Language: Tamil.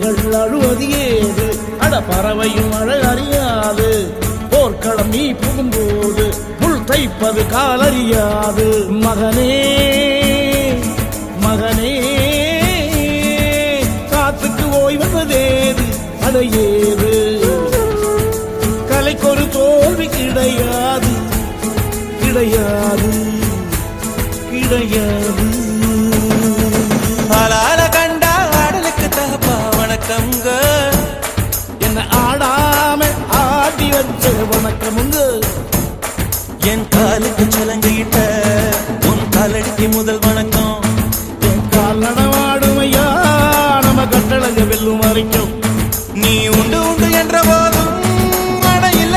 கிளிகள் அழுவது ஏது, அட பறவையும் அழகறியாது. போர்க்களம் நீ புகும்போது முள் தைப்பது காலறியாது. மகனே மகனே காத்துக்கு ஓய்வதேது, அடையேது. கலைக்கொரு தோல்வி கிடையாது கிடையாது கிடையாது. ஆளால கண்டா ஆடலுக்கு தகப்பா வணக்கம்ங்க. என்ன ஆடாம ஆடி வச்ச வணக்கமுங்க. என் காலுக்கு சலங்கிட்ட உன் காலடிக்கு முதல்